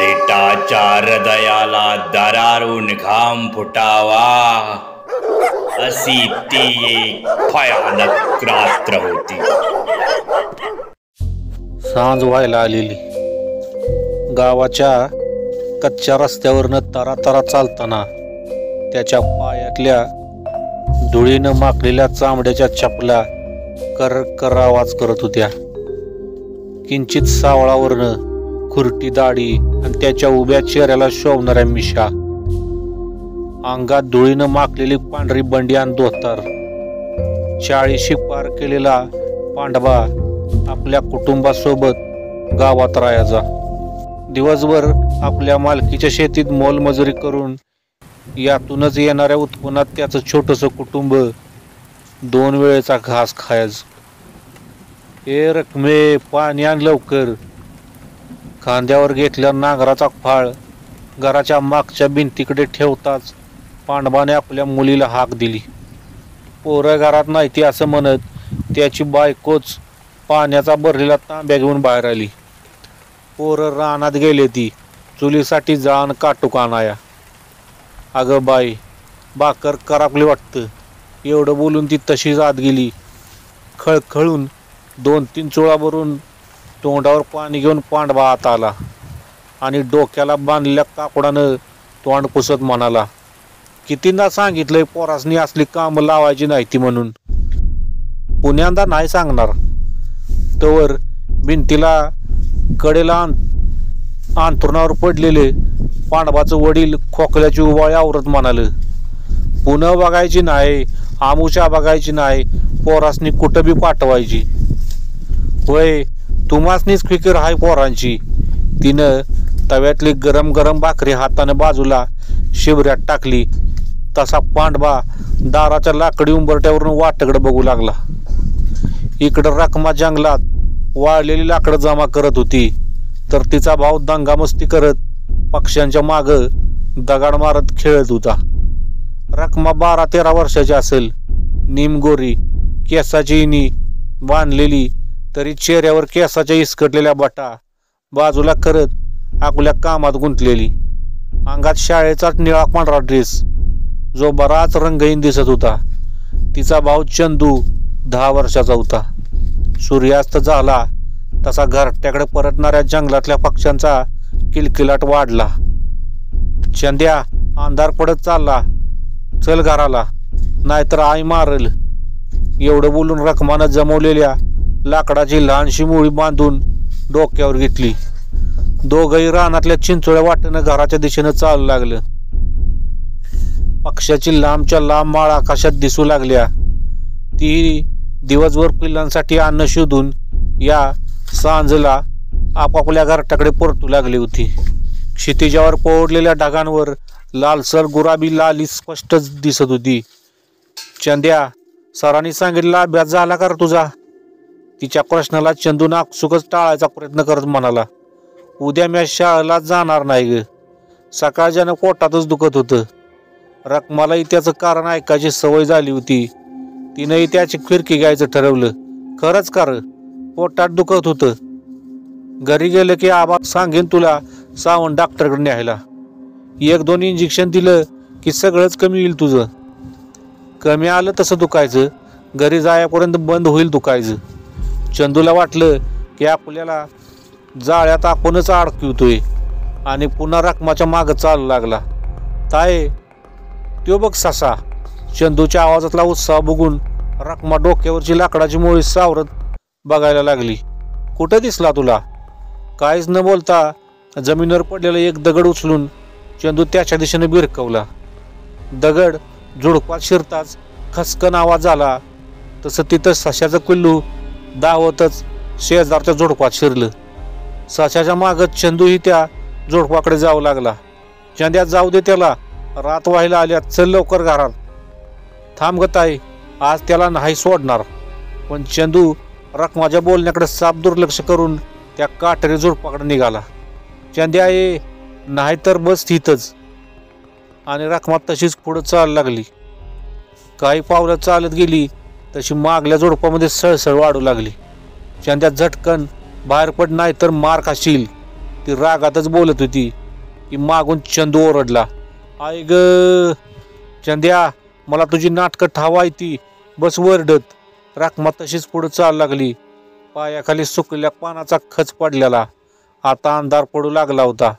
देटाच्या हृदयाला दरारून घाम फुटावा अशी ती एक भयानक रात्र होती. सांज व्हायला आलेली. गावाच्या कच्च्या रस्त्यावरनं तरा चालताना त्याच्या पायातल्या धुळीनं माखलेल्या चामड्याच्या चपला कर आवाज करत होत्या. किंचित सावळावरनं खुरटी दाढी आणि त्याच्या उभ्या चेहऱ्याला शोभणाऱ्या मिशा, अंगात धुळीनं माखलेली पांढरी बंडी आणि धोतर, 40शी पार केलेला पांडवा आपल्या कुटुंबासोबत गावात राहायचा. दिवसभर आपल्या मालकीच्या शेतीत मोलमजुरी करून यातूनच येणाऱ्या उत्पन्नात त्याचं छोटंसं कुटुंब 2 वेळेचा घास खायचं. हे रकमे पाणी आण लवकर. खांद्यावर घेतल्या नांगराचा फाळ घराच्या मागच्या भिंतीकडे ठेवताच पांडवाने आपल्या मुलीला हाक दिली. पोरं घरात नाही ती असं म्हणत त्याची बायकोच पाण्याचा भरलेला तांब्या घेऊन बाहेर आली. पोरं रानात गेले ती चुलीसाठी जाण काटूक आणाया. अगं बाई, भाकर करापली वाटतं. एवढं बोलून ती तशीच आत गेली. खळखळून 2-3 चुळा भरून तोंडावर पाणी घेऊन पांडवा आत आला आणि डोक्याला बांधलेल्या कापडानं तोंड पुसत म्हणाला, कितींदा सांगितलंय पोरासनी असली कामं लावायची नाही ती म्हणून. पुण्यांदा नाही सांगणार. तोवर भिंतीला कडेला अंथरुणावर पडलेले पांडवाचं वडील खोकल्याची उबाळी आवरत म्हणाल, पुन्हा बघायची नाही, आमुषा बघायची नाही, पोरासनी कुठं बी पाठवायची. होय, तुम्हासनीच फिकीर हाय पोरांची. तिनं तव्यातली गरम गरम भाकरी हाताने बाजूला शिवऱ्यात टाकली तसा पांडवा दाराच्या लाकडी उंबरट्यावरून वाटेकडे बघू लागला. इकडं रखमा जंगलात वाळलेली लाकडं जमा करत होती तर तिचा भाऊ दंगामस्ती करत पक्ष्यांच्या माग दगाड मारत खेळत होता. रखमा 12-13 वर्षाची असेल. निमगोरी, केसाची इनी बांधलेली तरी चेहऱ्यावर केसाच्या इसकटलेल्या बटा बाजूला करत आपल्या कामात गुंतलेली. अंगात शाळेचा निळा पांढरा ड्रेस जो बराच रंगहीन दिसत होता. तिचा भाऊ चंदू 10 वर्षाचा होता. सूर्यास्त झाला तसा घरट्याकडे परतणाऱ्या जंगलातल्या पक्ष्यांचा किलकिलाट वाढला. चंद्या, अंधार पडत चालला, चल घराला नाहीतर आई मारल. एवढं बोलून रखमानं जमवलेल्या लाकडाची लहानशी मुळी बांधून डोक्यावर घेतली. दोघंही रानातल्या चिंचोळ्या वाटेनं घराच्या दिशेनं चालू लागलं. पक्ष्याची लांबच्या लांब माळ आकाशात दिसू लागल्या. ती दिवसभर पिल्लांसाठी अन्न शोधून या सांजला आपापल्या घरट्याकडे परतू लागली होती. क्षितिजावर पोळलेल्या ढगांवर लालसर गुलाबी लाली स्पष्ट दिसत होती. चंद्या, सरांनी सांगितलेला अभ्यास झाला का तुझा? तिच्या प्रश्नाला चंदून आपसुकच टाळायचा प्रयत्न करत म्हणाला, उद्या मी शाळेला जाणार नाही ग. सकाळच्यानं पोटातच दुखत होतं. रखमालाही त्याचं कारण ऐकायची सवय झाली होती. तिनंही त्याची फिरकी घ्यायचं ठरवलं. खरंच कर, पोटात दुखत होतं. घरी गेलं की आबा सांगेन तुला सावंत डॉक्टरकडे न्यायला. 1-2 इंजेक्शन दिलं की सगळंच कमी येईल तुझं. कमी आलं तसं दुखायचं, घरी जायापर्यंत बंद होईल दुखायचं. चंदूला वाटलं की आपल्याला जाळ्यात आपणच अडकवतोय आणि पुन्हा रखमाच्या मागं चालू लागला. ताय, त्यो बघ ससा. चंदूच्या आवाजातला उत्साह बघून रखमा डोक्यावरची लाकडाची मोळी सावरत बघायला लागली. कुठं दिसला तुला? काहीच न बोलता जमिनीवर पडलेला एक दगड उचलून चंदू त्याच्या दिशेने भिरकवला. दगड झुडपात शिरताच खसकन आवाज झाला तसं तिथं सशाचं पिल्लू धावतच शेजारच्या झुडपात शिरलं. सशाच्या मागत चंदूही त्या झुडपाकडे जाऊ लागला. चंद्या, जाऊ दे त्याला, रात व्हायला आल्या, चल लवकर घरात. थांब ग ताई, आज त्याला नाही सोडणार. पण चंदू रखमाच्या बोलण्याकडे साफ दुर्लक्ष करून त्या काटेरी झुडपाकडे निघाला. चंद्या, ये नाही तर बस तिथंच. आणि रखमा तशीच पुढे चालू लागली. काही पावलं चालत गेली तशी मागल्या झुडपामध्ये सळसळ वाढू लागली. चंद्या, झटकन बाहेर पड नाही तर मार खाशील. ती रागातच बोलत होती की मागून चंदू ओरडला, आई ग चंद्या, मला तुझी नाटकं ठावा ती, बस वरडत. राखमा तशीच पुढे चालू लागली. पायाखाली सुकलेल्या पानाचा खच पडलेला. आता अंधार पडू लागला होता.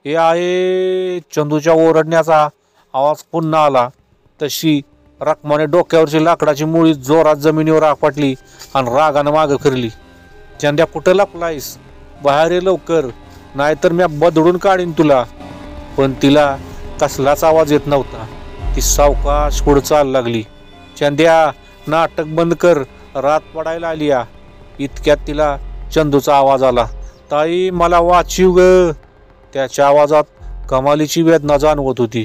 हे आहे, चंदूच्या ओरडण्याचा आवाज पुन्हा आला. तशी रखमाने डोक्यावरची लाकडाची मुळी जोरात जमिनीवर आपटली आणि रागानं मागं फिरली. चंद्या, कुठं लपलायस? बाहेर ये लवकर, नाहीतर मी बदडून काढीन तुला. पण तिला कसलाच आवाज येत नव्हता. ती सावकाश पुढे चालू लागली. चंद्या, नाटक बंद कर, रात पडायला आली या. इतक्यात तिला चंदूचा आवाज आला. ताई, मला वाचीव ग. त्याच्या आवाजात कमालीची वेदना जाणवत होती.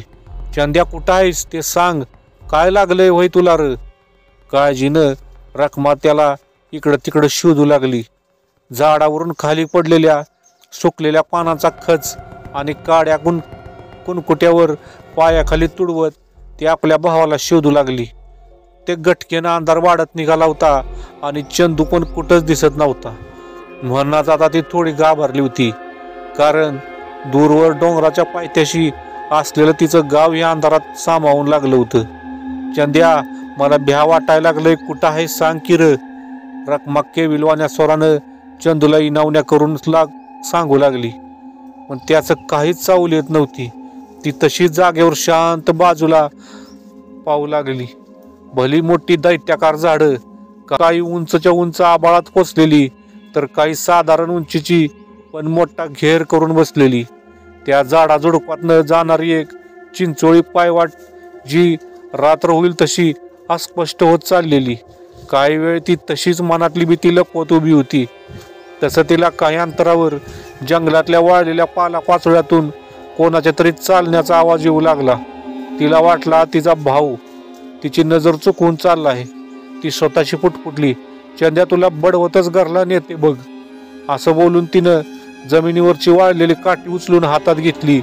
चंद्या, कुठं आहेस ते सांग, काय लागलंय वय तुला र? काळजीनं रखमा त्याला इकडं तिकडं शोधू लागली. झाडावरून खाली पडलेल्या सुकलेल्या पानाचा खच आणि काड्या कुणकुट्यावर पायाखाली तुडवत ती आपल्या भावाला शोधू लागली. ते गटकेनं अंधार वाढत निघाला होता आणि चंदू पण कुठंच दिसत नव्हता. म्हणूनच आता ती थोडी घाबरली होती, कारण दूरवर डोंगराच्या पायथ्याशी असलेलं तिचं गाव या अंधारात सामावून लागलं होतं. चंद्या, मला भ्या वाटायला लागलंय, कुठं आहे सांग की र? रखमा केविलवाण्या स्वरानं चंदूला इनावण्या करून सांगू लागली. पण त्याचं काहीच चावल येत नव्हती. ती तशी जागेवर शांत बाजूला पाहू लागली. भली मोठी दैत्याकार झाडं, काही उंचच्या उंच आबाळात पोचलेली, तर काही साधारण उंचीची पण मोठा घेर करून बसलेली. त्या झाडाझुडपातनं जाणारी एक चिंचोळी पायवाट जी रात्र होईल तशी अस्पष्ट होत चाललेली. काही वेळ ती तशीच मनातली भीती लपवत उभी होती. तसं तिला काही अंतरावर जंगलातल्या वाळलेल्या पालापाचोळ्यातून कोणाच्या तरी चालण्याचा आवाज येऊ लागला. तिला वाटला तिचा भाऊ तिची नजर चुकवून चालला आहे. ती स्वतःशी पुटपुटली, चंद्या, तुला बडवतच घरला नेते बघ. असं बोलून तिनं जमिनीवरची वाळलेली काठी उचलून हातात घेतली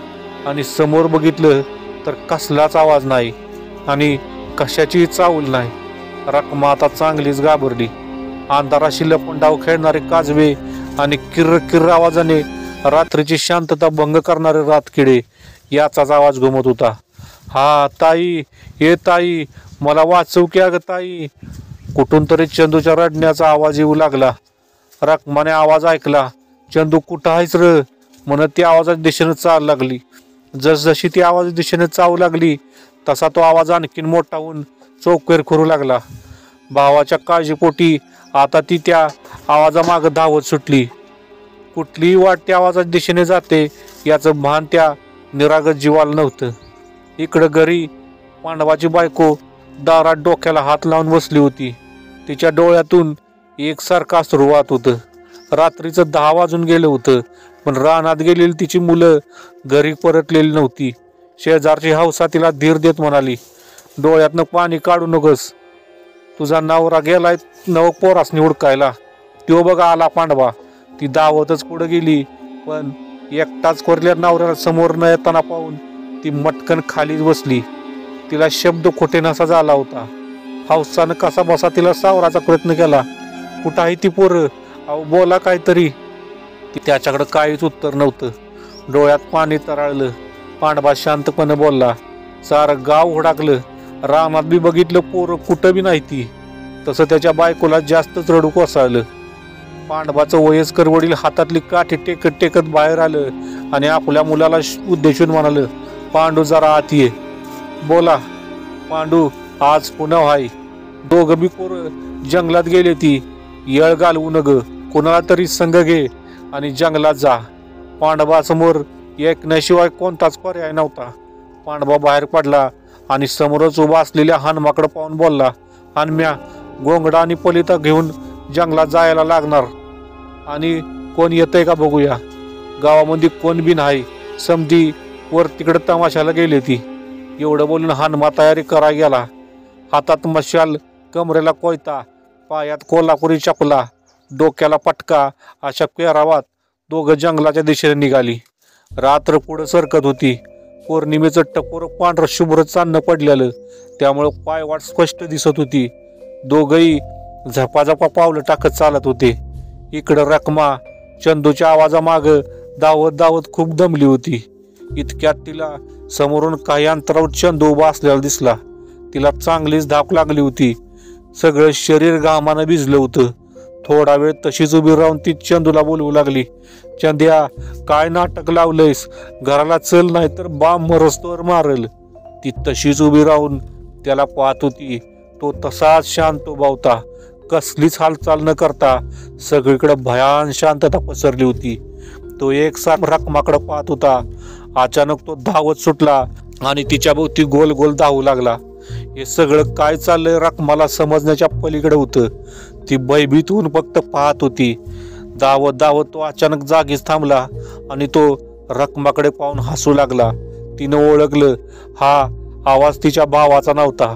आणि समोर बघितलं तर कसलाच आवाज नाही आणि कशाचीही चाहूल नाही. रखमा आता चांगलीच घाबरली. अंधाराशी लपून डाव खेळणारे काजवे आणि किर्र किर्र आवाजाने रात्रीची शांतता भंग करणारे रातकिडे याचाच आवाज घुमत होता. हा ताई, हे ताई, मला वाचव की अगं ताई. कुठून तरी चंदूच्या रडण्याचा आवाज येऊ लागला. रखमाने आवाज ऐकला. चंदू, कुठं आहेस र? म्हणत ती आवाजाच्या दिशेने चालू लागली. जसजशी ती आवाज दिशेने चावू लागली तसा तो आवाज आणखीन मोठा होऊन चौकेर करू लागला. भावाच्या काळजीपोटी आता ती त्या आवाजामागं धावत सुटली. कुठलीही वाट त्या आवाजाच्या दिशेने जाते याचं भान त्या निरागस जीवाला नव्हतं. इकडं घरी पांडवाची बायको दारात डोक्याला हात लावून बसली होती. तिच्या डोळ्यातून एकसारखं अश्रू वाहत होतं. रात्रीचं 10 वाजून गेलं होतं, पण रानात गेलेली तिची मुलं घरी परतलेली नव्हती. शेजारची हौसा तिला धीर देत म्हणाली, डोळ्यातनं पाणी काढू नकोस, तुझा नवरा गेलाय नव पोरासनी हुडकायला. तो बघा आला पांडवा. ती धावतच पुढे गेली, पण एकटाच कोरल्या नवऱ्याला समोर न येताना पाहून ती मटकन खालीच बसली. तिला शब्द खोटे नसा झाला होता. हौसानं कसा बसा तिला सावराचा प्रयत्न केला. कुठं आहे ती पोरं? अहो बोला काहीतरी. त्याच्याकडे काहीच उत्तर नव्हतं. डोळ्यात पाणी तराळलं. पांडवा शांतपणे बोलला, सारं गाव हुडाकलं, रानात बी बघितलं, पोरं कुठं बी नाही ती. तसं त्याच्या बायकोला जास्तच रडू कोसळलं. पांडवाचं वयस्कर वडील हातातली काठी टेकत टेकत बाहेर आलं आणि आपल्या मुलाला उद्देशून म्हणालं, पांडू जरा आत ये. बोला पांडू, आज पुन्हा हाय. दोघं बी पोरं जंगलात गेले ती. येळ घालवू नग, कोणाला तरी संग घे आणि जंगलात जा. पांडवासमोर ऐकण्याशिवाय कोणताच पर्याय नव्हता. पांडवा बाहेर पडला आणि समोरच उभा असलेल्या हनुमाकडे पाहून बोलला, हनुम्या, गोंगडा आणि पलिता घेऊन जंगलात जायला लागणार आणि कोण येतंय का बघूया. गावामध्ये कोण बी नाही, समधी वर तिकडे तमाशाला गेली ती. एवढं बोलून हनुमा तयारी करायला गेला. हातात मशाल, कमरेला कोयता, पायात कोल्हापुरी चपला, डोक्याला पटका अशा पेहरावात दोघं जंगलाच्या दिशेने निघाली. रात्र पुढे सरकत होती. पौर्णिमेचं टपोर पांढरं शुभ्र चांदणं पडलेलं, त्यामुळं पायवाट स्पष्ट दिसत होती. दोघंही झपाझपा पावलं टाकत चालत होते. इकडं रखमा चंदूच्या आवाजामागं धावत धावत खूप दमली होती. इतक्यात तिला समोरून काही अंतरावर चंदू उभा असलेला दिसला. तिला चांगलीच धाप लागली होती. सगळं शरीर घामानं भिजलं होतं. थोडा वेळ तशीच उभी राहून ती चंदूला बोलवू लागली. चंद्या, काय नाटक लावलंयस? घराला चल, नाही तर बाम मरस्तोवर मारल. ती तशीच उभी राहून त्याला पाहत होती. तो तसाच शांत उभा होता. कसलीच हालचाल न करता. सगळीकडे भयान शांतता पसरली होती. तो एकसारखा रखमाकडे पाहत होता. अचानक तो धावत सुटला आणि तिच्या भोवती गोल गोल धावू लागला. हे सगळं काय चाललंय रखमाला समजण्याच्या पलीकडे होतं. ती भयभीत होऊन फक्त पाहत होती. धावत धावत तो अचानक जागीच थांबला आणि तो रखमाकडे पाहून हसू लागला. तिनं ओळखलं, हा आवाज तिच्या भावाचा नव्हता.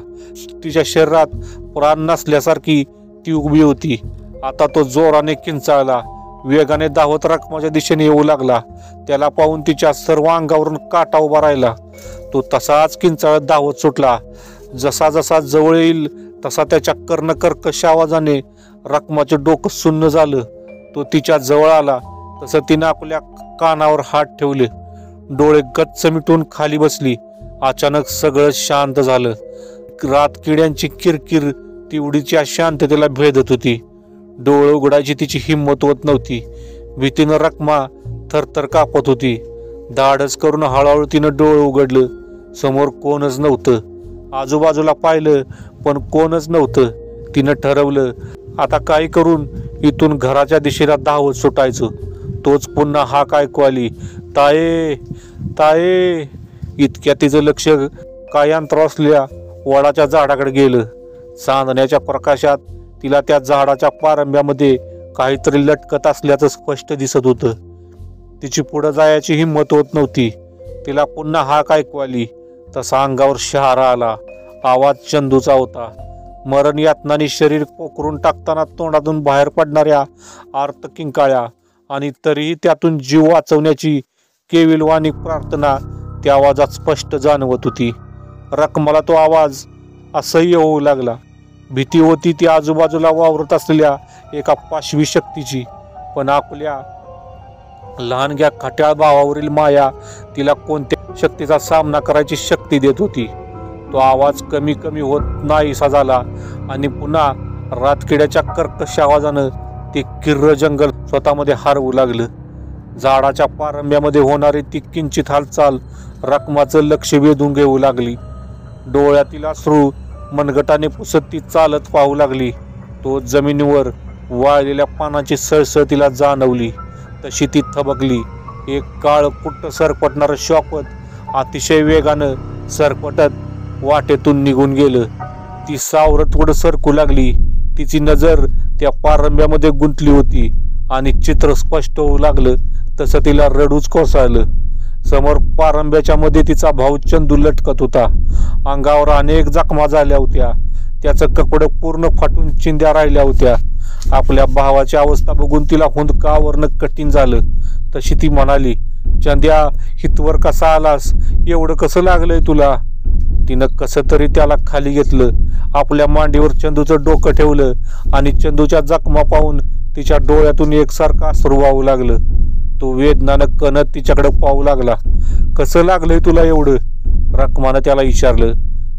तिच्या शरीरात प्राण नसल्यासारखी ती उभी होती. आता तो जोराने किंचाळला. वेगाने धावत रखमाच्या दिशेने येऊ लागला. त्याला पाहून तिच्या सर्व अंगावरून काटा उभा राहिला. तो तसाच किंचाळत धावत सुटला. जसा जसा जवळ येईल तसा त्याच्या कर्णकर्कश आवाजाने रखमाचे डोकं सुन्न झालं. तो तिच्या जवळ आला तसं तिनं आपल्या कानावर हात ठेवले. डोळे गच्च मिटून खाली बसली. अचानक सगळं शांत झालं. रातकिड्यांची किरकिर तेवढीच्या शांततेला भेदत होती. डोळे उघडायची तिची हिंमत होत नव्हती. भीतीनं रखमा थरथर कापत होती. धाडस करून हळूहळू तिनं डोळे उघडलं. समोर कोणच नव्हतं. आजूबाजूला पाहिलं पण कोणच नव्हतं. तिनं ठरवलं, आता काय करून इथून घराच्या दिशेला धावत सुटायचं. तोच पुन्हा हाक ऐकू आली, ताये ताये. इतक्या तिचं लक्ष काय अंतरावर असलेल्या वडाच्या झाडाकडे गेलं. चांदण्याच्या प्रकाशात तिला त्या झाडाच्या पारंब्यामध्ये काहीतरी लटकत असल्याचं स्पष्ट दिसत होतं. तिची पुढे जायची हिंमत होत नव्हती. तिला पुन्हा हाक ऐकू आली. तसा अंगावर शहारा आला. आवाज चंदूचा होता. मरण यातनाने शरीर पोखरून टाकताना तोंडातून बाहेर पडणाऱ्या आर्त किंकाळ्या आणि तरीही त्यातून जीव वाचवण्याची केविलवाणी प्रार्थना त्या आवाजात स्पष्ट जाणवत होती. रखमाला तो आवाज असह्य होऊ लागला. भीती होती ती आजूबाजूला वावरत असलेल्या एका पाशवी शक्तीची. पण आपल्या लहानग्या खट्याळ भावावरील माया तिला कोणत्या शक्तीचा सामना करायची शक्ती देत होती. तो आवाज कमी कमी होत नाहीसा झाला आणि पुन्हा रातकिड्याच्या कर्कश आवाजानं ते किर्र जंगल स्वतःमध्ये हरवू लागलं. झाडाच्या पारंब्यामध्ये होणारी ती किंचित हालचाल रखमाचं लक्ष वेधून घेऊ लागली. डोळ्यातील अश्रू मनगटाने पुसत ती चालत पाहू लागली. तो जमिनीवर वाळलेल्या पानाची सळसळ तिला जाणवली. तशी ती थबकली. एक काळ कुट्ट सरपटणारं श्वापत अतिशय वेगानं सरपटत वाटेतून निघून गेलं. ती सावरत पुढं सरकू लागली. तिची नजर त्या पारंब्यामध्ये गुंतली होती आणि चित्र स्पष्ट होऊ लागलं तसं तिला रडूच कोसळलं. समोर पारंब्याच्या मध्ये तिचा भाऊ चंदू लटकत होता. अंगावर अनेक जखमा झाल्या होत्या. त्याचं कपडं पूर्ण फाटून चिंध्या राहिल्या होत्या. आपल्या भावाची अवस्था बघून तिला हुंदका आवरणं कठीण झालं. तशी ती म्हणाली, चंद्या, हितवर कसा आलास? एवढं कसं लागलंय तुला? तिनं कसं तरी त्याला खाली घेतलं. आपल्या मांडीवर चंदूचं डोकं ठेवलं आणि चंदूच्या जखमा पाहून तिच्या डोळ्यातून एकसारखं अश्रू वाहू लागलं. तो वेदनानं कणत तिच्याकडे पाहू लागला. कसं लागलंय तुला एवढं? रखमानं त्याला विचारलं.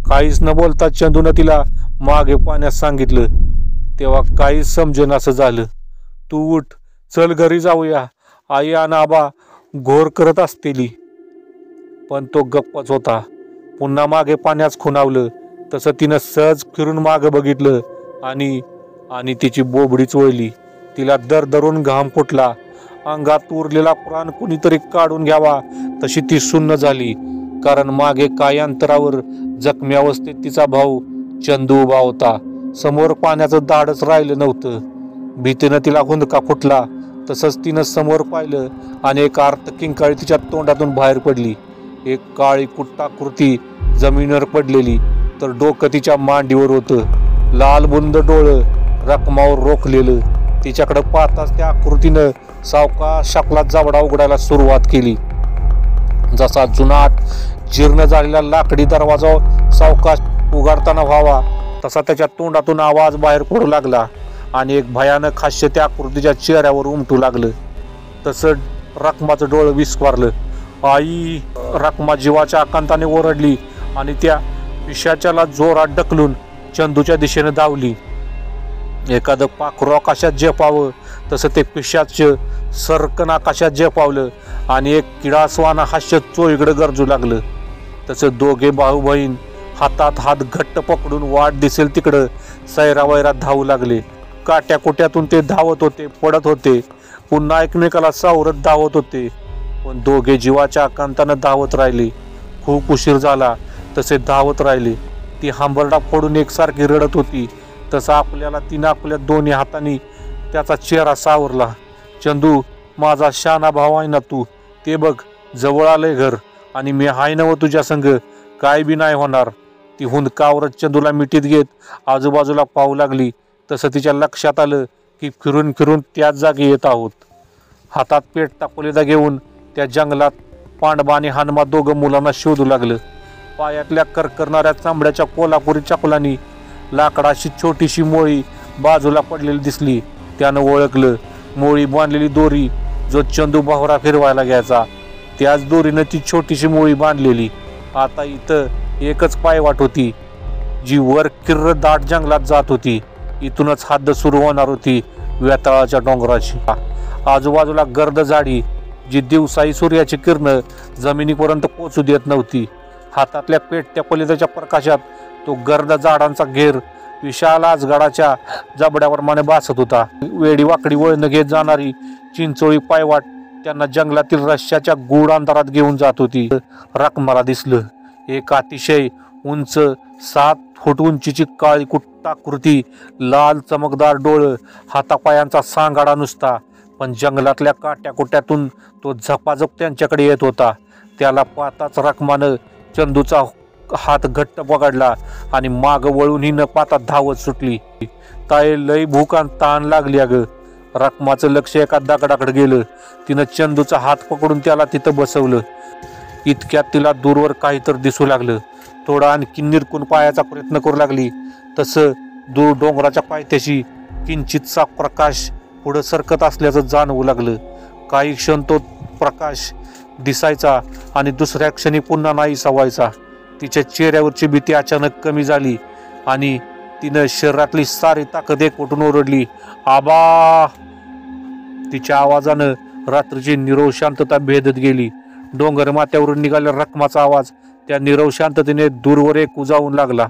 काहीच न बोलता चंदूनं तिला मागे पाण्यास सांगितलं. तेव्हा काहीच समजेन असं झालं. तू उठ, चल घरी जाऊया. आई आणि आबा घोर करत असतेली. पण तो गप्पच होता. पुन्हा मागे पाण्यास खुणावलं. तसं तिनं सहज फिरून मागे बघितलं आणि तिची बोबडीच वळली. तिला दरदरून घाम फुटला. अंगात उरलेला प्राण कुणीतरी काढून घ्यावा तशी ती सुन्न झाली. कारण मागे काही अंतरावर जखमी अवस्थेत तिचा भाऊ चंदू उभा होता. समोर पाण्याचं दाडच राहिलं नव्हतं. भीतीनं तिला हुंदका फुटला. तसंच तिनं समोर पाहिलं आणि एक आर्त किंकाळी तिच्या तोंडातून बाहेर पडली. एक काळी कुट्टाकृती जमिनीवर पडलेली, तर डोकं तिच्या मांडीवर होतं. लाल बुंद डोळं रखमावर रोखलेलं. तिच्याकडे पाहताच त्या आकृतीनं सावकाश आपला जबडा उघडायला सुरुवात केली. जसा जुनाट जीर्ण झालेला लाकडी दरवाजा सावकाश उघडताना व्हावा तसा त्याच्या तोंडातून आवाज बाहेर पडू लागला आणि एक भयानक हास्य त्या आकृतीच्या चेहऱ्यावर उमटू लागलं. तसं रखमाचं डोळं विस्फारलं. आई! रखमा जीवाच्या आकांताने ओरडली आणि त्या पिशाच्याला जोरात ढकलून चंदूच्या दिशेने धावली. एखादं पाखरू आकाशात झेपावं तसं ते पिशाच सरकन आकाशात झेपावलं आणि एक किडासवाना हास्य चोळीकडे गरजू लागलं. तसं दोघे भाऊ बहीण हातात हात घट्ट पकडून वाट दिसेल तिकडं सैरावैरात धावू लागले. काट्याकुट्यातून ते धावत होते, पडत होते, पुन्हा एकमेकाला सावरत धावत होते, पण दोघे जीवाच्या आकांतानं धावत राहिले. खूप उशीर झाला तसे धावत राहिले. ती हांबरडा फोडून एकसारखी रडत होती. तसं आपल्याला तिनं आपल्या दोन्ही हातांनी त्याचा चेहरा सावरला. चंदू, माझा शहाणा भाव आहे ना तू, ते बघ जवळ आलंय घर आणि मी हाय नव तुझ्या संग, काय बी नाही होणार. ती हुंदकावरच चंदूला मिठीत घेत आजूबाजूला पाहू लागली. तसं तिच्या लक्षात आलं की फिरून फिरून त्याच जागी येत आहोत. हातात पेटता कोलेदा घेऊन त्या जंगलात पांडबा आणि हनुमा दोघं मुलांना शोधू लागलं. पायातल्या करकरणाऱ्या चांबड्याच्या कोल्हापुरी चपलांनी लाकडाची छोटीशी मोळी बाजूला पडलेली दिसली. त्यानं ओळखलं. मोळी बांधलेली दोरी जो चंदू भावरा फिरवायला घ्यायचा, त्याच दोरीनं ती छोटीशी मोळी बांधलेली. आता इथं एकच पायवाट होती जी वर किर्र दाट जंगलात जात होती. इथूनच हद्द सुरू होणार होती वेताळाच्या डोंगराची. आजूबाजूला गर्द झाडी जी दिवसाही सूर्याची किरणं जमिनीपर्यंत पोचू देत नव्हती. हातातल्या पेटत्या कोलेदाच्या प्रकाशात तो गर्द झाडांचा घेर विशाल आजगडाच्या जबड्यावर माने भासत होता. वेडी वाकडी वळण घेत जाणारी चिंचोळी पायवाट त्यांना जंगलातील रश्श्याच्या गूढ अंधारात घेऊन जात होती. रखमाला दिसलं एक अतिशय उंच 7 फूट उंचीची काळी कुट्टाकृती, लाल चमकदार डोळं, हातापायांचा सांगाडा नुसता, पण जंगलातल्या काट्याकुट्यातून तो झपाझप त्यांच्याकडे येत होता. त्याला पाहताच रखमानं चंदूचा हात घट्ट पकडला आणि माग वळून ही न पाहता धावत सुटली. ताई, लई भूक आणि ताण लागली अगं. रखमाचं लक्ष एका दगडाकडे गेलं. तिनं चंदूचा हात पकडून त्याला तिथं बसवलं. इतक्यात तिला दूरवर काहीतरी दिसू लागलं. थोडा आणखी निरकून पायाचा प्रयत्न करू लागली. तसं दूर डोंगराच्या पायथ्याशी किंचितचा प्रकाश पुढं सरकत असल्याचं जाणवू लागलं. काही क्षण तो प्रकाश दिसायचा आणि दुसऱ्या क्षणी पुन्हा नाहीसा व्हायचा. तिच्या चेहऱ्यावरची भीती अचानक कमी झाली आणि तिनं शरीरातली सारी ताकद एकवटून ओरडली, आबा! तिच्या आवाजानं रात्रीची निरव शांतता भेदत गेली. डोंगर माथ्यावरून निघालेला रखमाचा आवाज त्या निरव शांततेने दूरवर एकू जाऊन लागला.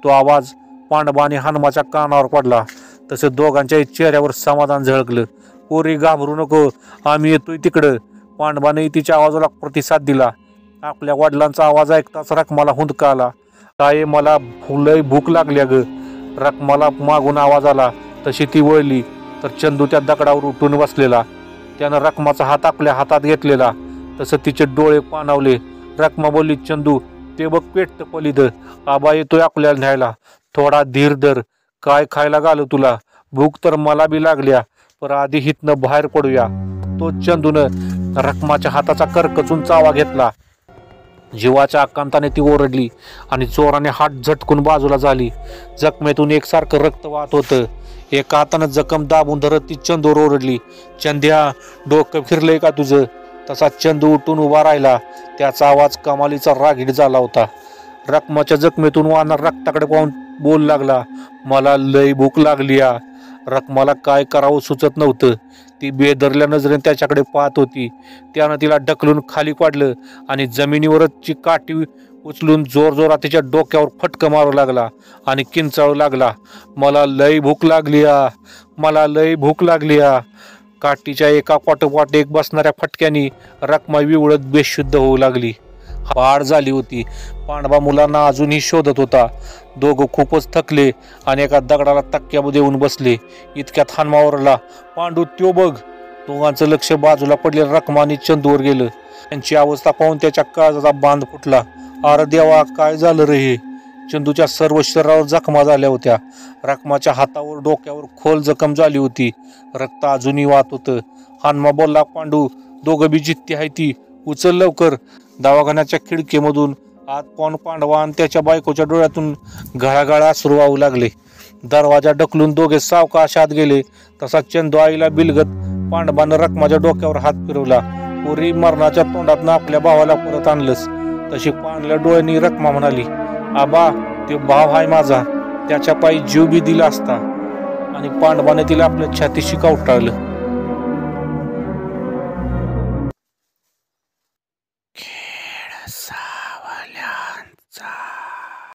तो आवाज पांडबा आणि हनुमाच्या कानावर पडला. तसं दोघांच्याही चेहऱ्यावर समाधान झळकलं. पोरी, घाबरू नको, आम्ही येतोय तिकडं. पांडबानेही तिच्या आवाजाला प्रतिसाद दिला. आपल्या वडिलांचा आवाज ऐकताच रखमाला हुंदका आला. ताई, मला लय भूक लागली ग. रखमाला मागून आवाज आला. तशी ती वळली तर चंदू त्या दगडावर उठून बसलेला. त्यानं रखमाचा हात आपल्या हातात घेतलेला. तसं तिचे डोळे पाणावले. रखमा बोलली, चंदू, ते बघ पेटतं पलीद, आबा येतोय आपल्याला न्यायला. थोडा धीर धर, काय खायला घालू तुला? भूक तर मला बी लागल्या, पण आधी हितनं बाहेर पडूया. तो चंदूनं रखमाच्या हाताचा करकचून चावा घेतला. जीवाच्या आकांताने ती ओरडली आणि जोराने हात झटकून बाजूला झाली. जखमेतून एकसारखं रक्त वाहत होतं. एका हातानं जखम दाबून धरत ती चंदूवर ओरडली, चंद्या, डोकं फिरलंय का तुझं? तसा चंदू उठून उभा राहिला. त्याचा आवाज कमालीचा रागीट झाला होता. रखमाच्या जखमेतून वाहणार रक्ताकडे पाहून बोल लागला, मला लय भूक लागली या. रखमाला काय करावं सुचत नव्हतं. ती बेदरल्या नजरेने त्याच्याकडे पाहत होती. त्यानं तिला ढकलून खाली पाडलं आणि जमिनीवरची काठी उचलून जोरजोरात तिच्या डोक्यावर फटकं मारू लागला आणि किंचाळू लागला, मला लय भूक लागली या, मला लय भूक लागली या. काठीच्या एका पाठोपाठ एक बसणाऱ्या फटक्यानी रखमा विवळत बेशुद्ध होऊ लागली. पाड झाली होती. पांडबा मुलांना अजूनही शोधत होता. दोघं खूपच थकले आणि एका दगडाला तक्क्या देऊन बसले. इतक्यात हनुमा ओरडला, पांडू, त्यो बघ. दोघांचं लक्ष बाजूला पडलेलं रखमा आणि चंदूवर गेलं. त्यांची अवस्था पाहून त्याच्या काळजाचा बांध फुटला. अरे देवा, काय झालं रे हे? चंदूच्या सर्व शरीरावर जखमा झाल्या होत्या. रखमाच्या हातावर, डोक्यावर खोल जखम झाली होती. रक्त अजूनही वाहत होतं. हनुमा बोलला, पांडू, दोघं बी जित्ती आहे ती, उचल लवकर. दवाखान्याच्या खिडकीमधून आत पाहून पांडवा आणि त्याच्या बायकोच्या डोळ्यातून घळाघळा अश्रू वाहू लागले. दरवाजा ढकलून दोघे सावकाश आत गेले. तसा चंदू आईला बिलगत पांडवानं रखमाच्या डोक्यावर हात फिरवला. पुरी मरणाच्या तोंडातनं आपल्या भावाला परत आणलंस तशी पाणल्या डोळ्यांनी रखमा म्हणाली, आबा तो भाव हाय माझा, त्याच्या पायी जीव बी दिला असता. आणि पांडवाने तिला आपल्या छातीशी कवटाळलं.